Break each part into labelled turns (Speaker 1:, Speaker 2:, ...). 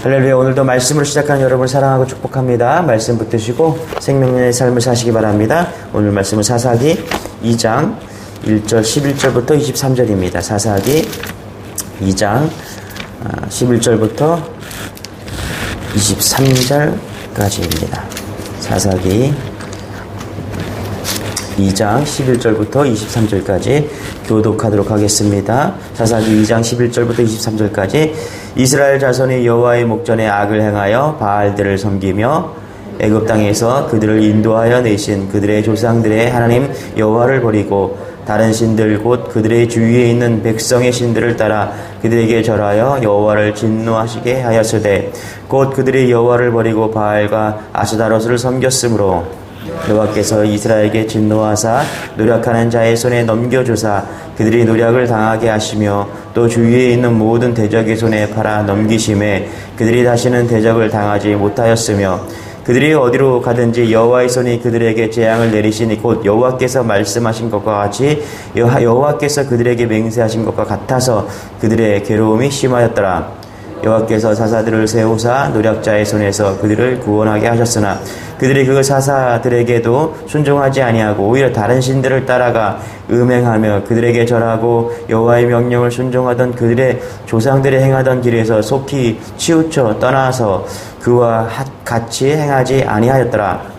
Speaker 1: 할렐루야. 오늘도 말씀으로 시작하는 여러분을 사랑하고 축복합니다. 말씀 붙드시고 생명의 삶을 사시기 바랍니다. 오늘 말씀은 사사기 2장 1절 11절부터 23절입니다. 사사기 2장 11절부터 23절까지입니다. 사사기 2장 11절부터 23절까지 교독하도록 하겠습니다. 사사기 2장 11절부터 23절까지 이스라엘 자손이 여호와의 목전에 악을 행하여 바알들을 섬기며 애굽 땅에서 그들을 인도하여 내신 그들의 조상들의 하나님 여호와를 버리고 다른 신들 곧 그들의 주위에 있는 백성의 신들을 따라 그들에게 절하여 여호와를 진노하시게 하였으되 곧 그들이 여호와를 버리고 바알과 아스다롯을 섬겼으므로 여호와께서 이스라엘에게 진노하사 노력하는 자의 손에 넘겨주사 그들이 노력을 당하게 하시며 또 주위에 있는 모든 대적의 손에 팔아 넘기심에 그들이 다시는 대적을 당하지 못하였으며 그들이 어디로 가든지 여호와의 손이 그들에게 재앙을 내리시니 곧 여호와께서 말씀하신 것과 같이 여호와께서 그들에게 맹세하신 것과 같아서 그들의 괴로움이 심하였더라. 여호와께서 사사들을 세우사 노략자의 손에서 그들을 구원하게 하셨으나 그들이 그 사사들에게도 순종하지 아니하고 오히려 다른 신들을 따라가 음행하며 그들에게 절하고 여호와의 명령을 순종하던 그들의 조상들이 행하던 길에서 속히 치우쳐 떠나서 그와 같이 행하지 아니하였더라.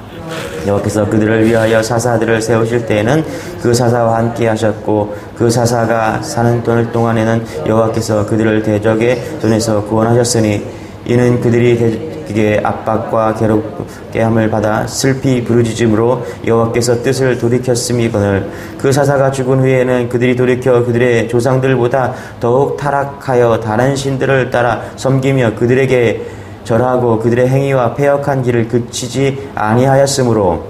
Speaker 1: 여호와께서 그들을 위하여 사사들을 세우실 때에는 그 사사와 함께 하셨고 그 사사가 사는 동안에는 여호와께서 그들을 대적의 손에서 구원하셨으니 이는 그들이 대적의 압박과 괴롭게 함을 받아 슬피 부르짖음으로 여호와께서 뜻을 돌이켰음이거늘 그 사사가 죽은 후에는 그들이 돌이켜 그들의 조상들보다 더욱 타락하여 다른 신들을 따라 섬기며 그들에게 절하고 그들의 행위와 패역한 길을 그치지 아니하였으므로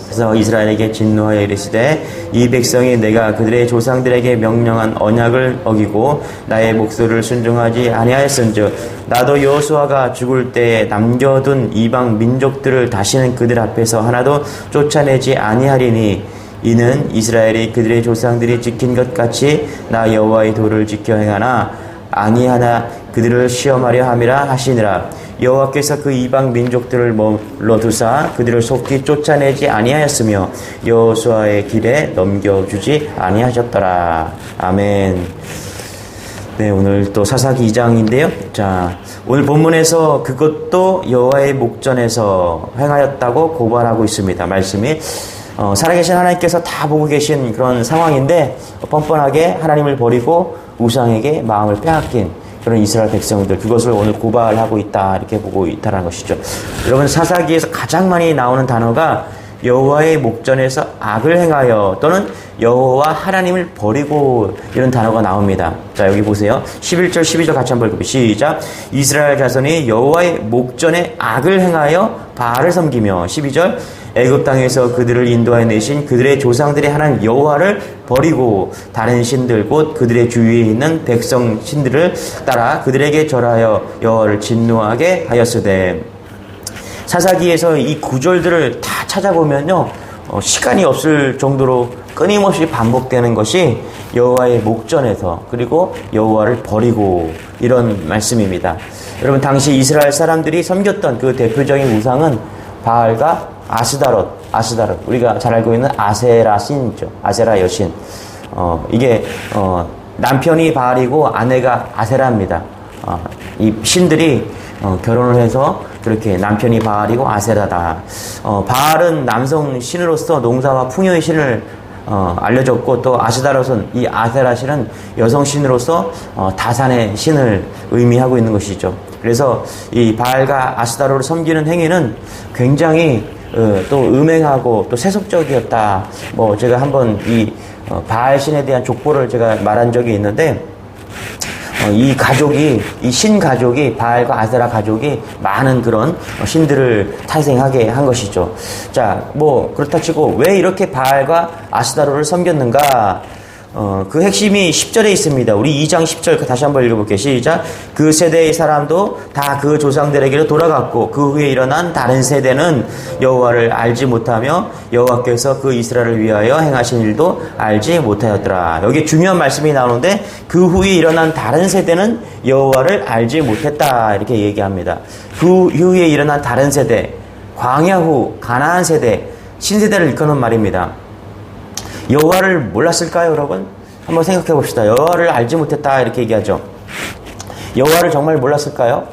Speaker 1: 그래서 이스라엘에게 진노하여 이르시되 이 백성이 내가 그들의 조상들에게 명령한 언약을 어기고 나의 목소리를 순종하지 아니하였은즉 나도 여호수아가 죽을 때에 남겨둔 이방 민족들을 다시는 그들 앞에서 하나도 쫓아내지 아니하리니 이는 이스라엘이 그들의 조상들이 지킨 것 같이 나 여호와의 도를 지켜 행하나 아니하나 그들을 시험하려 함이라 하시니라. 여호와께서 그 이방 민족들을 머물러 두사 그들을 속히 쫓아내지 아니하였으며 여호수아의 길에 넘겨주지 아니하셨더라. 아멘. 네, 오늘 또 사사기 2장인데요. 자, 오늘 본문에서 그것도 여호와의 목전에서 행하였다고 고발하고 있습니다. 말씀이 살아계신 하나님께서 다 보고 계신 그런 상황인데 뻔뻔하게 하나님을 버리고 우상에게 마음을 빼앗긴 그런 이스라엘 백성들, 그것을 오늘 고발하고 있다, 이렇게 보고 있다는 것이죠. 여러분, 사사기에서 가장 많이 나오는 단어가 여호와의 목전에서 악을 행하여 또는 여호와 하나님을 버리고 이런 단어가 나옵니다. 자, 여기 보세요. 11절 12절 같이 한번 읽어보시죠. 시작. 이스라엘 자손이 여호와의 목전에 악을 행하여 바알을 섬기며 12절 애굽 땅에서 그들을 인도하여 내신 그들의 조상들의 하나님 여호와를 버리고 다른 신들 곧 그들의 주위에 있는 백성 신들을 따라 그들에게 절하여 여호와를 진노하게 하였으되 사사기에서 이 구절들을 다 찾아보면요 시간이 없을 정도로 끊임없이 반복되는 것이 여호와의 목전에서 그리고 여호와를 버리고 이런 말씀입니다. 여러분, 당시 이스라엘 사람들이 섬겼던 그 대표적인 우상은 바알과 아스다롯, 우리가 잘 알고 있는 아세라 신이죠. 아세라 여신. 이게 남편이 바알이고 아내가 아세라입니다. 이 신들이 결혼을 해서 그렇게 남편이 바알이고 아세라다. 바알은 남성 신으로서 농사와 풍요의 신을 알려졌고 또 아스다롯은 이 아세라 신은 여성 신으로서 다산의 신을 의미하고 있는 것이죠. 그래서 이 바알과 아스다롯을 섬기는 행위는 굉장히 또 음행하고 또 세속적이었다. 뭐 제가 한번 이 바알 신에 대한 족보를 제가 말한 적이 있는데 이 신 가족이 바알과 아세라 가족이 많은 그런 신들을 탄생하게 한 것이죠. 자, 뭐 그렇다 치고 왜 이렇게 바알과 아스다롯을 섬겼는가? 그 핵심이 10절에 있습니다. 우리 2장 10절 다시 한번 읽어볼게요. 시작. 그 세대의 사람도 다 그 조상들에게로 돌아갔고 그 후에 일어난 다른 세대는 여호와를 알지 못하며 여호와께서 그 이스라엘을 위하여 행하신 일도 알지 못하였더라. 여기 중요한 말씀이 나오는데 그 후에 일어난 다른 세대는 여호와를 알지 못했다 이렇게 얘기합니다. 그 후에 일어난 다른 세대, 광야 후 가나안 세대, 신세대를 일컫는 말입니다. 여호와를 몰랐을까요, 여러분? 한번 생각해 봅시다. 여호와를 알지 못했다 이렇게 얘기하죠. 여호와를 정말 몰랐을까요?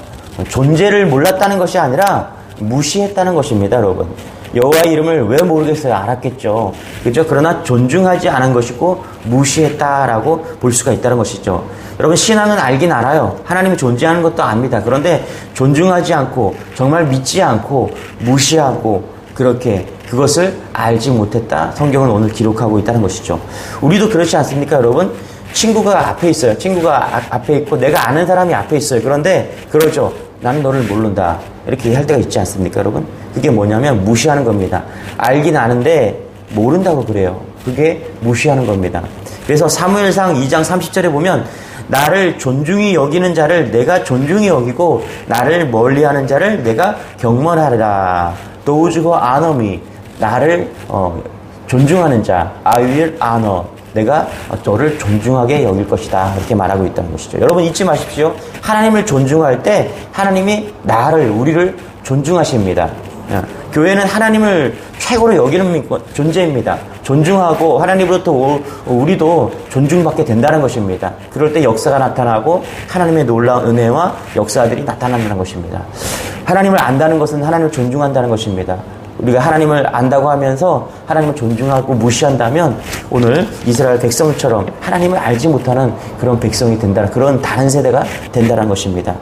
Speaker 1: 존재를 몰랐다는 것이 아니라 무시했다는 것입니다, 여러분. 여호와의 이름을 왜 모르겠어요? 알았겠죠. 그죠? 그러나 존중하지 않은 것이고 무시했다라고 볼 수가 있다는 것이죠. 여러분, 신앙은 알긴 알아요. 하나님이 존재하는 것도 압니다. 그런데 존중하지 않고 정말 믿지 않고 무시하고 그렇게 그것을 알지 못했다. 성경은 오늘 기록하고 있다는 것이죠. 우리도 그렇지 않습니까, 여러분? 친구가 앞에 있어요. 친구가 앞에 있고 내가 아는 사람이 앞에 있어요. 그런데 그러죠. 나는 너를 모른다. 이렇게 할 때가 있지 않습니까, 여러분? 그게 뭐냐면 무시하는 겁니다. 알긴 아는데 모른다고 그래요. 그게 무시하는 겁니다. 그래서 사무엘상 2장 30절에 보면 나를 존중히 여기는 자를 내가 존중히 여기고 나를 멀리하는 자를 내가 경멸하리라. Those who honor me. 나를 존중하는 자, I will honor. 내가 너를 존중하게 여길 것이다. 이렇게 말하고 있다는 것이죠. 여러분 잊지 마십시오. 하나님을 존중할 때 하나님이 우리를 존중하십니다. 교회는 하나님을 최고로 여기는 존재입니다. 존중하고 하나님으로부터 우리도 존중받게 된다는 것입니다. 그럴 때 역사가 나타나고 하나님의 놀라운 은혜와 역사들이 나타난다는 것입니다. 하나님을 안다는 것은 하나님을 존중한다는 것입니다. 우리가 하나님을 안다고 하면서 하나님을 존중하고 무시한다면 오늘 이스라엘 백성처럼 하나님을 알지 못하는 그런 백성이 된다. 그런 다른 세대가 된다는 것입니다.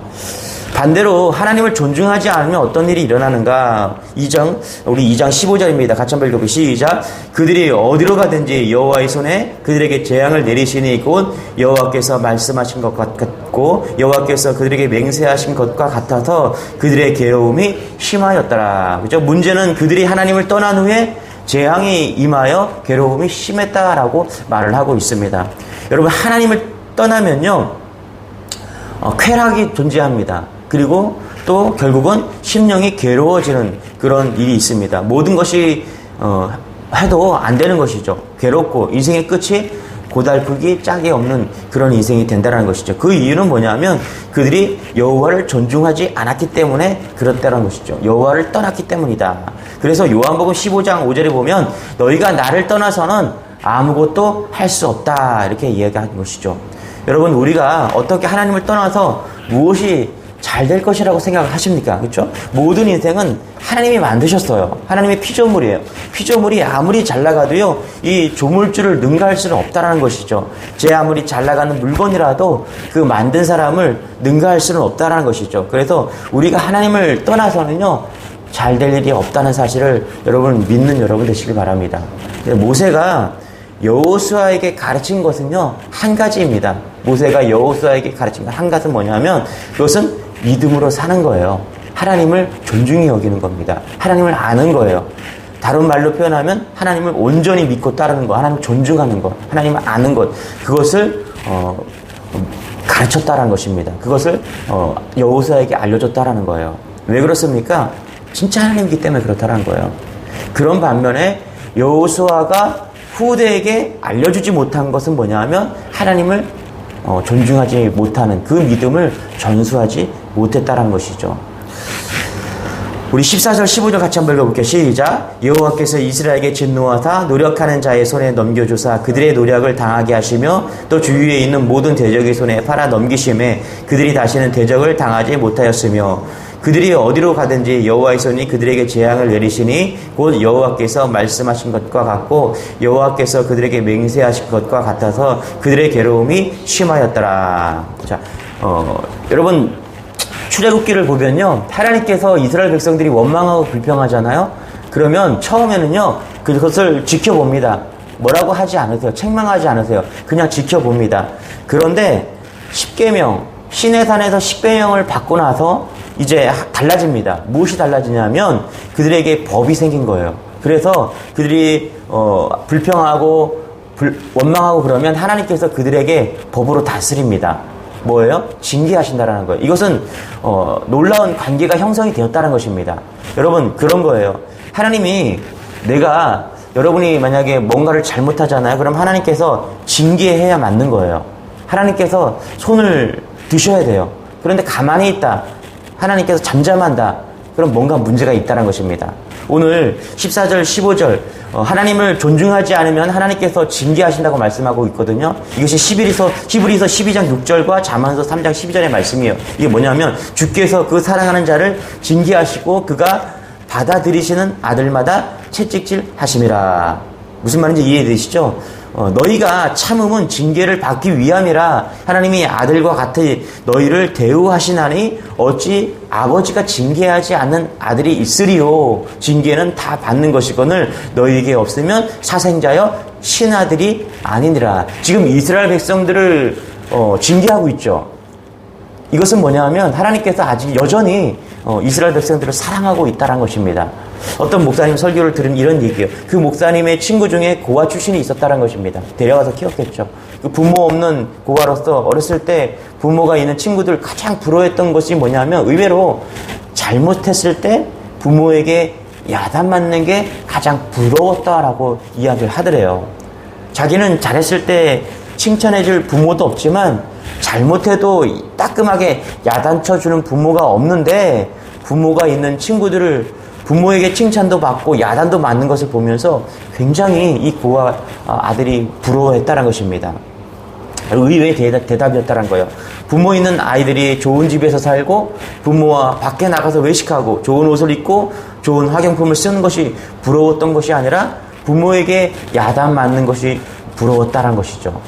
Speaker 1: 반대로 하나님을 존중하지 않으면 어떤 일이 일어나는가? 우리 2장 15절입니다. 같이 한번 읽어보시죠. 시작. 그들이 어디로 가든지 여호와의 손에 그들에게 재앙을 내리시니 곧 여호와께서 말씀하신 것 같고 여호와께서 그들에게 맹세하신 것과 같아서 그들의 괴로움이 심하였더라. 그죠? 문제는 그들이 하나님을 떠난 후에 재앙이 임하여 괴로움이 심했다라고 말을 하고 있습니다. 여러분, 하나님을 떠나면요, 쾌락이 존재합니다. 그리고 또 결국은 심령이 괴로워지는 그런 일이 있습니다. 모든 것이 해도 안 되는 것이죠. 괴롭고 인생의 끝이 고달프기 짝이 없는 그런 인생이 된다는 것이죠. 그 이유는 뭐냐면 그들이 여호와를 존중하지 않았기 때문에 그렇다는 것이죠. 여호와를 떠났기 때문이다. 그래서 요한복음 15장 5절에 보면 너희가 나를 떠나서는 아무것도 할 수 없다 이렇게 이야기하는 것이죠. 여러분, 우리가 어떻게 하나님을 떠나서 무엇이 잘 될 것이라고 생각을 하십니까? 그렇죠? 모든 인생은 하나님이 만드셨어요. 하나님의 피조물이에요. 피조물이 아무리 잘 나가도요, 이 조물주를 능가할 수는 없다라는 것이죠. 제 아무리 잘 나가는 물건이라도 그 만든 사람을 능가할 수는 없다라는 것이죠. 그래서 우리가 하나님을 떠나서는요, 잘 될 일이 없다는 사실을 여러분 믿는 여러분 되시길 바랍니다. 모세가 여호수아에게 가르친 것은요, 한 가지입니다. 모세가 여호수아에게 가르친 것 한 가지는 뭐냐면 그것은 믿음으로 사는 거예요. 하나님을 존중히 여기는 겁니다. 하나님을 아는 거예요. 다른 말로 표현하면 하나님을 온전히 믿고 따르는 것, 하나님을 존중하는 것, 하나님을 아는 것, 그것을 가르쳤다라는 것입니다. 그것을 여호수아에게 알려줬다라는 거예요. 왜 그렇습니까? 진짜 하나님이기 때문에 그렇다라는 거예요. 그런 반면에 여호수아가 후대에게 알려주지 못한 것은 뭐냐면 하나님을 존중하지 못하는 그 믿음을 전수하지 못했다는 것이죠. 우리 14절 15절 같이 한번 읽어볼게요. 시작. 여호와께서 이스라엘에게 진노하사 노력하는 자의 손에 넘겨주사 그들의 노력을 당하게 하시며 또 주위에 있는 모든 대적의 손에 팔아 넘기심에 그들이 다시는 대적을 당하지 못하였으며 그들이 어디로 가든지 여호와의 손이 그들에게 재앙을 내리시니 곧 여호와께서 말씀하신 것과 같고 여호와께서 그들에게 맹세하신 것과 같아서 그들의 괴로움이 심하였더라. 자, 여러분, 출애굽기를 보면요, 하나님께서 이스라엘 백성들이 원망하고 불평하잖아요. 그러면 처음에는요, 그것을 지켜봅니다. 뭐라고 하지 않으세요. 책망하지 않으세요. 그냥 지켜봅니다. 그런데 10계명, 시내산에서 10계명을 받고 나서 이제 달라집니다. 무엇이 달라지냐면 그들에게 법이 생긴 거예요. 그래서 그들이 불평하고 원망하고 그러면 하나님께서 그들에게 법으로 다스립니다. 뭐예요? 징계하신다라는 거예요. 이것은 놀라운 관계가 형성이 되었다는 것입니다. 여러분, 그런 거예요. 하나님이 여러분이 만약에 뭔가를 잘못하잖아요. 그럼 하나님께서 징계해야 맞는 거예요. 하나님께서 손을 드셔야 돼요. 그런데 가만히 있다, 하나님께서 잠잠한다, 그럼 뭔가 문제가 있다는 것입니다. 오늘 14절, 15절 하나님을 존중하지 않으면 하나님께서 징계하신다고 말씀하고 있거든요. 이것이 히브리서 12장 6절과 잠언서 3장 12절의 말씀이에요. 이게 뭐냐면 주께서 그 사랑하는 자를 징계하시고 그가 받아들이시는 아들마다 채찍질 하심이라. 무슨 말인지 이해되시죠? 너희가 참음은 징계를 받기 위함이라. 하나님이 아들과 같이 너희를 대우하시나니 어찌 아버지가 징계하지 않는 아들이 있으리요. 징계는 다 받는 것이거늘 너희에게 없으면 사생자여 신아들이 아니니라. 지금 이스라엘 백성들을 징계하고 있죠. 이것은 뭐냐면 하나님께서 아직 여전히 이스라엘 백성들을 사랑하고 있다는 것입니다. 어떤 목사님 설교를 들은 이런 얘기예요. 그 목사님의 친구 중에 고아 출신이 있었다는 것입니다. 데려가서 키웠겠죠. 그 부모 없는 고아로서 어렸을 때 부모가 있는 친구들 가장 부러워했던 것이 뭐냐면 의외로 잘못했을 때 부모에게 야단맞는 게 가장 부러웠다라고 이야기를 하더래요. 자기는 잘했을 때 칭찬해줄 부모도 없지만 잘못해도 따끔하게 야단쳐주는 부모가 없는데 부모가 있는 친구들을 부모에게 칭찬도 받고 야단도 맞는 것을 보면서 굉장히 이 고아 아들이 부러워했다는 것입니다. 의외의 대답이었다는 거예요. 부모 있는 아이들이 좋은 집에서 살고 부모와 밖에 나가서 외식하고 좋은 옷을 입고 좋은 학용품을 쓰는 것이 부러웠던 것이 아니라 부모에게 야단 맞는 것이 부러웠다는 것이죠.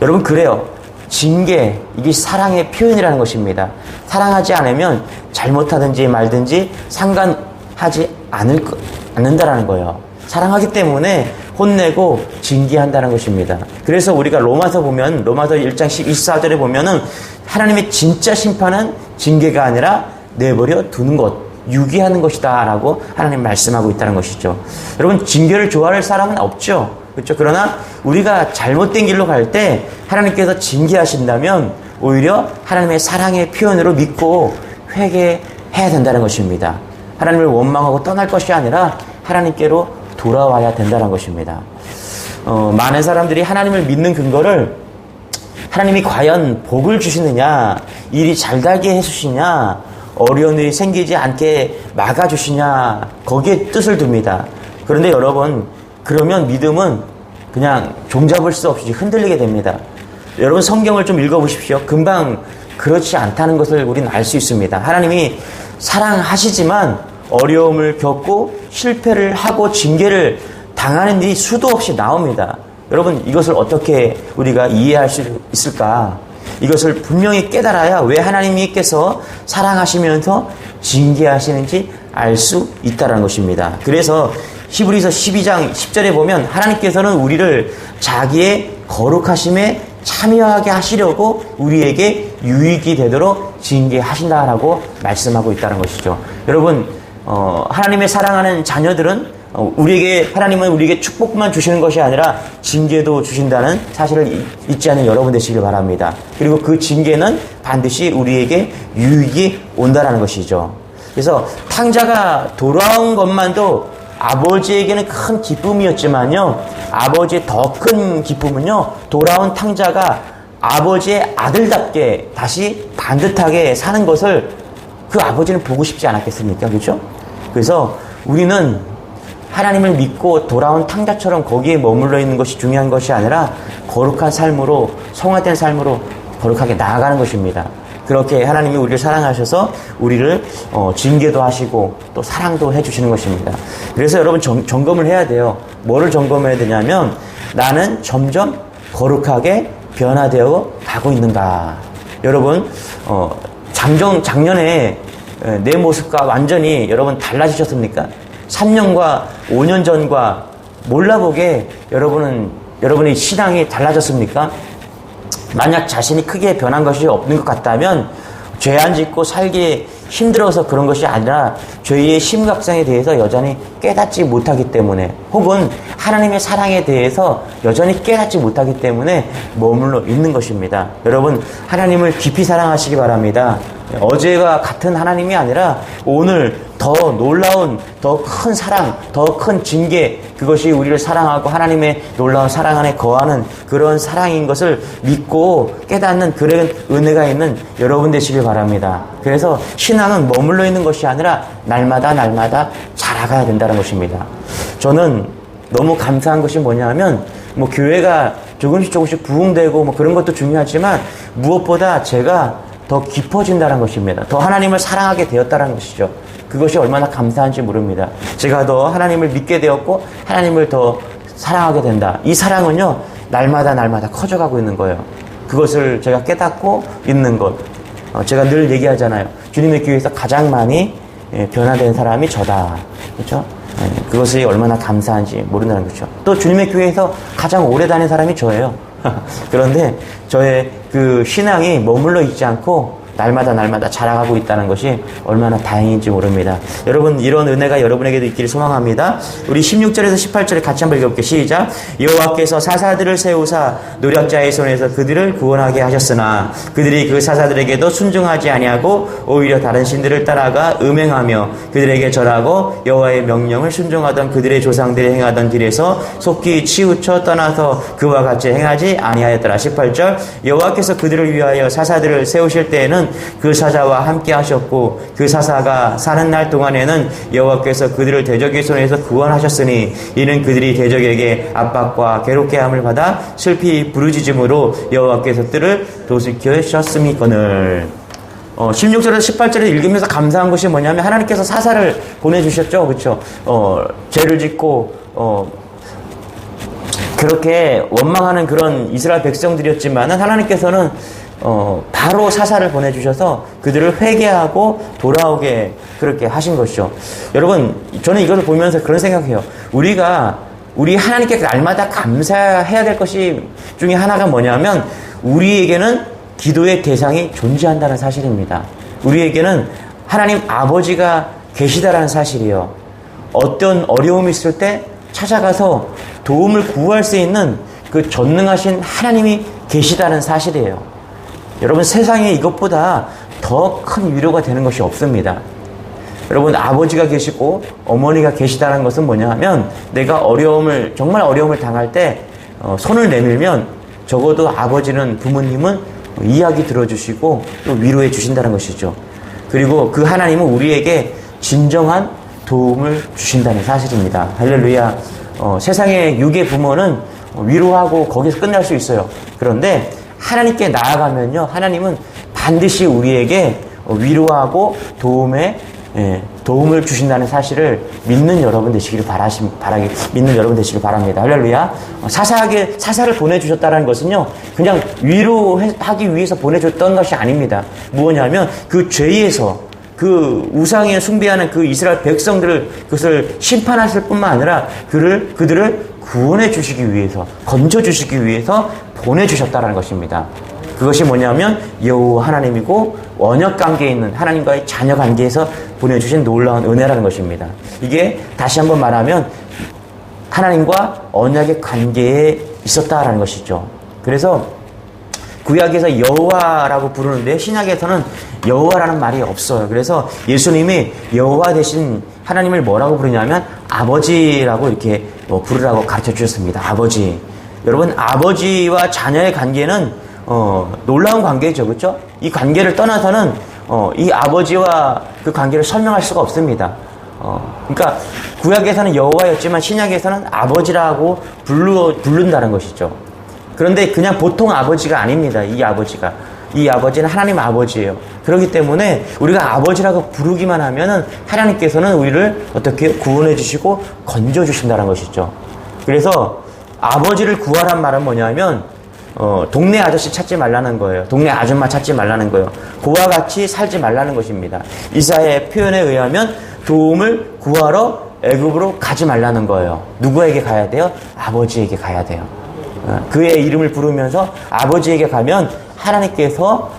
Speaker 1: 여러분, 그래요. 징계, 이게 사랑의 표현이라는 것입니다. 사랑하지 않으면 잘못하든지 말든지 상관하지 않는다라는 거예요. 사랑하기 때문에 혼내고 징계한다는 것입니다. 그래서 우리가 로마서 보면, 로마서 1장 24절에 보면은 하나님의 진짜 심판은 징계가 아니라 내버려 두는 것, 유기하는 것이다 라고 하나님 말씀하고 있다는 것이죠. 여러분, 징계를 좋아할 사람은 없죠. 그렇죠? 그러나 우리가 잘못된 길로 갈 때 하나님께서 징계하신다면 오히려 하나님의 사랑의 표현으로 믿고 회개해야 된다는 것입니다. 하나님을 원망하고 떠날 것이 아니라 하나님께로 돌아와야 된다는 것입니다. 많은 사람들이 하나님을 믿는 근거를 하나님이 과연 복을 주시느냐, 일이 잘 되게 해주시냐, 어려운 일이 생기지 않게 막아주시냐, 거기에 뜻을 둡니다. 그런데 여러분, 그러면 믿음은 그냥 종잡을 수 없이 흔들리게 됩니다. 여러분, 성경을 좀 읽어보십시오. 금방 그렇지 않다는 것을 우리는 알 수 있습니다. 하나님이 사랑하시지만 어려움을 겪고 실패를 하고 징계를 당하는 일이 수도 없이 나옵니다. 여러분, 이것을 어떻게 우리가 이해할 수 있을까? 이것을 분명히 깨달아야 왜 하나님께서 사랑하시면서 징계하시는지 알 수 있다는 것입니다. 그래서 히브리서 12장 10절에 보면 하나님께서는 우리를 자기의 거룩하심에 참여하게 하시려고 우리에게 유익이 되도록 징계하신다라고 말씀하고 있다는 것이죠. 여러분, 하나님의 사랑하는 자녀들은 하나님은 우리에게 축복만 주시는 것이 아니라 징계도 주신다는 사실을 잊지 않는 여러분 되시길 바랍니다. 그리고 그 징계는 반드시 우리에게 유익이 온다라는 것이죠. 그래서 탕자가 돌아온 것만도 아버지에게는 큰 기쁨이었지만요, 아버지의 더 큰 기쁨은요, 돌아온 탕자가 아버지의 아들답게 다시 반듯하게 사는 것을 그 아버지는 보고 싶지 않았겠습니까? 그렇죠? 그래서 우리는 하나님을 믿고 돌아온 탕자처럼 거기에 머물러 있는 것이 중요한 것이 아니라 거룩한 삶으로, 성화된 삶으로 거룩하게 나아가는 것입니다. 그렇게 하나님이 우리를 사랑하셔서 우리를 징계도 하시고 또 사랑도 해주시는 것입니다. 그래서 여러분 점검을 해야 돼요. 뭐를 점검해야 되냐면 나는 점점 거룩하게 변화되어 가고 있는가. 여러분 작년에 내 모습과 완전히 여러분 달라지셨습니까? 3년과 5년 전과 몰라보게 여러분의 신앙이 달라졌습니까? 만약 자신이 크게 변한 것이 없는 것 같다면 죄 안 짓고 살기 힘들어서 그런 것이 아니라 죄의 심각성에 대해서 여전히 깨닫지 못하기 때문에, 혹은 하나님의 사랑에 대해서 여전히 깨닫지 못하기 때문에 머물러 있는 것입니다. 여러분, 하나님을 깊이 사랑하시기 바랍니다. 어제와 같은 하나님이 아니라 오늘 더 놀라운, 더 큰 사랑, 더 큰 징계, 그것이 우리를 사랑하고 하나님의 놀라운 사랑 안에 거하는 그런 사랑인 것을 믿고 깨닫는 그런 은혜가 있는 여러분 되시길 바랍니다. 그래서 신앙은 머물러 있는 것이 아니라 날마다 자라가야 된다는 것입니다. 저는 너무 감사한 것이 뭐냐면, 교회가 조금씩 부흥되고 그런 것도 중요하지만 무엇보다 제가 더 깊어진다는 것입니다. 더 하나님을 사랑하게 되었다는 것이죠. 그것이 얼마나 감사한지 모릅니다. 제가 더 하나님을 믿게 되었고 하나님을 더 사랑하게 된다. 이 사랑은요, 날마다 커져가고 있는 거예요. 그것을 제가 깨닫고 있는 것. 제가 늘 얘기하잖아요. 주님의 교회에서 가장 많이 변화된 사람이 저다. 그렇죠? 그것이 얼마나 감사한지 모른다는 거죠. 또 주님의 교회에서 가장 오래 다닌 사람이 저예요. 그런데 저의 그 신앙이 머물러 있지 않고 날마다 자라가고 있다는 것이 얼마나 다행인지 모릅니다. 여러분, 이런 은혜가 여러분에게도 있기를 소망합니다. 우리 16절에서 18절에 같이 한번 읽어볼게요. 시작. 여호와께서 사사들을 세우사 노략자의 손에서 그들을 구원하게 하셨으나 그들이 그 사사들에게도 순종하지 아니하고 오히려 다른 신들을 따라가 음행하며 그들에게 절하고 여호와의 명령을 순종하던 그들의 조상들이 행하던 길에서 속히 치우쳐 떠나서 그와 같이 행하지 아니하였더라. 18절. 여호와께서 그들을 위하여 사사들을 세우실 때에는 그 사자와 함께 하셨고 그 사사가 사는 날 동안에는 여호와께서 그들을 대적의 손에서 구원하셨으니 이는 그들이 대적에게 압박과 괴롭게 함을 받아 슬피 부르짖음으로 여호와께서 뜰을 도시키셨음이거늘. 16절에서 18절에 읽으면서 감사한 것이 뭐냐면, 하나님께서 사사를 보내주셨죠. 그렇죠? 죄를 짓고 그렇게 원망하는 그런 이스라엘 백성들이었지만은 하나님께서는 바로 사사를 보내주셔서 그들을 회개하고 돌아오게 그렇게 하신 것이죠. 여러분, 저는 이것을 보면서 그런 생각해요. 우리 하나님께 날마다 감사해야 될 것이 중에 하나가 뭐냐면, 우리에게는 기도의 대상이 존재한다는 사실입니다. 우리에게는 하나님 아버지가 계시다라는 사실이에요. 어떤 어려움이 있을 때 찾아가서 도움을 구할 수 있는 그 전능하신 하나님이 계시다는 사실이에요. 여러분, 세상에 이것보다 더 큰 위로가 되는 것이 없습니다. 여러분, 아버지가 계시고 어머니가 계시다는 것은 뭐냐 하면, 내가 정말 어려움을 당할 때 손을 내밀면 적어도 아버지는, 부모님은 이야기 들어주시고 또 위로해 주신다는 것이죠. 그리고 그 하나님은 우리에게 진정한 도움을 주신다는 사실입니다. 할렐루야. 세상의 육의 부모는 위로하고 거기서 끝날 수 있어요. 그런데 하나님께 나아가면요, 하나님은 반드시 우리에게 위로하고 도움을 주신다는 사실을 믿는 여러분 되시기를 믿는 여러분 되시길 바랍니다. 할렐루야. 사사를 보내주셨다는 것은요, 그냥 위로하기 위해서 보내줬던 것이 아닙니다. 무엇이냐면, 그 죄에서, 그 우상에 숭배하는 그 이스라엘 백성들을, 그것을 심판하실 뿐만 아니라 그들을 구원해 주시기 위해서, 건져 주시기 위해서 보내주셨다는 것입니다. 그것이 뭐냐면 여호와 하나님이고 언약 관계에 있는 하나님과의 자녀 관계에서 보내주신 놀라운 은혜라는 것입니다. 이게 다시 한번 말하면 하나님과 언약의 관계에 있었다라는 것이죠. 그래서 구약에서 여호와라고 부르는데 신약에서는 여호와라는 말이 없어요. 그래서 예수님이 여호와 대신 하나님을 뭐라고 부르냐면 아버지라고 이렇게 부르라고 가르쳐 주셨습니다. 아버지. 여러분, 아버지와 자녀의 관계는 놀라운 관계죠. 그렇죠? 이 관계를 떠나서는 이 아버지와 그 관계를 설명할 수가 없습니다. 그러니까 구약에서는 여호와였지만 신약에서는 아버지라고 부른다는 것이죠. 그런데 그냥 보통 아버지가 아닙니다. 이 아버지는 하나님 아버지예요. 그렇기 때문에 우리가 아버지라고 부르기만 하면은 하나님께서는 우리를 어떻게 구원해 주시고 건져 주신다는 것이죠. 그래서 아버지를 구하란 말은 뭐냐면 동네 아저씨 찾지 말라는 거예요. 동네 아줌마 찾지 말라는 거예요. 그와 같이 살지 말라는 것입니다. 이사야의 표현에 의하면 도움을 구하러 애굽으로 가지 말라는 거예요. 누구에게 가야 돼요? 아버지에게 가야 돼요. 그의 이름을 부르면서 아버지에게 가면 하나님께서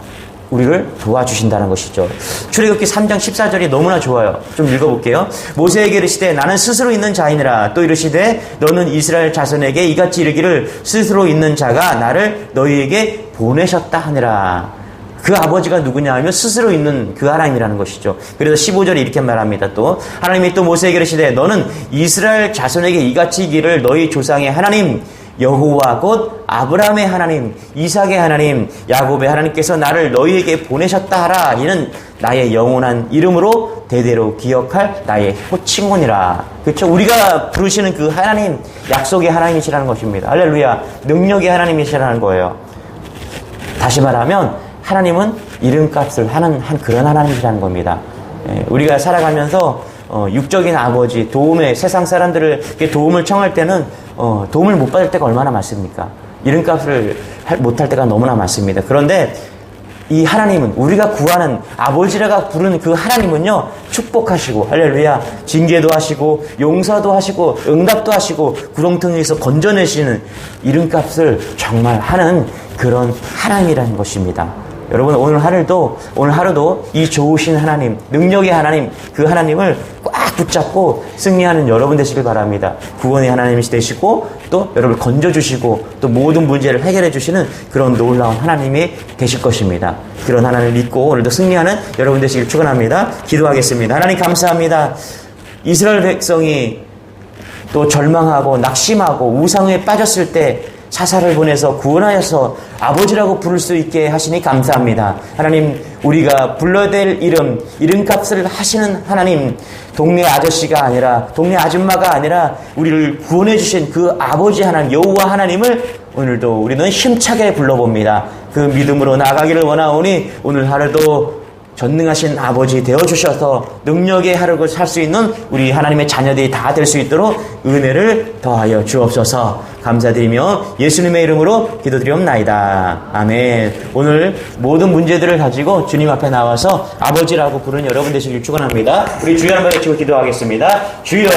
Speaker 1: 우리를 도와주신다는 것이죠. 출애굽기 3장 14절이 너무나 좋아요. 좀 읽어볼게요. 모세에게 이르시되 나는 스스로 있는 자이니라. 또 이르시되 너는 이스라엘 자손에게 이같이 이르기를 스스로 있는 자가 나를 너희에게 보내셨다 하니라. 그 아버지가 누구냐 하면 스스로 있는 그 하나님이라는 것이죠. 그래서 15절에 이렇게 말합니다. 또 하나님이 또 모세에게 이르시되 너는 이스라엘 자손에게 이같이 이르기를 너희 조상의 하나님 여호와 곧 아브라함의 하나님, 이삭의 하나님, 야곱의 하나님께서 나를 너희에게 보내셨다 하라. 이는 나의 영원한 이름으로 대대로 기억할 나의 호칭원이라. 그렇죠? 우리가 부르시는 그 하나님, 약속의 하나님이시라는 것입니다. 할렐루야. 능력의 하나님이시라는 거예요. 다시 말하면 하나님은 이름값을 하는 그런 하나님이라는 겁니다. 우리가 살아가면서 육적인 아버지, 세상 사람들에게 도움을 청할 때는 도움을 못 받을 때가 얼마나 많습니까? 이름값을 못할 때가 너무나 많습니다. 그런데 이 하나님은, 우리가 구하는 아버지라가 부르는 그 하나님은요, 축복하시고, 할렐루야, 징계도 하시고, 용서도 하시고, 응답도 하시고, 구렁텅이에서 건져내시는 이름값을 정말 하는 그런 하나님이라는 것입니다. 여러분, 오늘 하루도 이 좋으신 하나님, 능력의 하나님, 그 하나님을 꽉 붙잡고 승리하는 여러분 되시길 바랍니다. 구원의 하나님이 되시고, 또 여러분을 건져주시고, 또 모든 문제를 해결해 주시는 그런 놀라운 하나님이 되실 것입니다. 그런 하나님을 믿고 오늘도 승리하는 여러분 되시길 축원합니다. 기도하겠습니다. 하나님 감사합니다. 이스라엘 백성이 또 절망하고 낙심하고 우상에 빠졌을 때 사사를 보내서 구원하여서 아버지라고 부를 수 있게 하시니 감사합니다. 하나님, 우리가 불러야 될 이름값을 하시는 하나님, 동네 아저씨가 아니라, 동네 아줌마가 아니라 우리를 구원해 주신 그 아버지 하나님, 여호와 하나님을 오늘도 우리는 힘차게 불러봅니다. 그 믿음으로 나아가기를 원하오니 오늘 하루도 전능하신 아버지 되어주셔서 능력의 하루를 살 수 있는 우리 하나님의 자녀들이 다 될 수 있도록 은혜를 더하여 주옵소서. 감사드리며 예수님의 이름으로 기도드리옵나이다. 아멘. 오늘 모든 문제들을 가지고 주님 앞에 나와서 아버지라고 부르는 여러분 되시길 축원합니다. 우리 주여 한번 외치고 기도하겠습니다. 주여.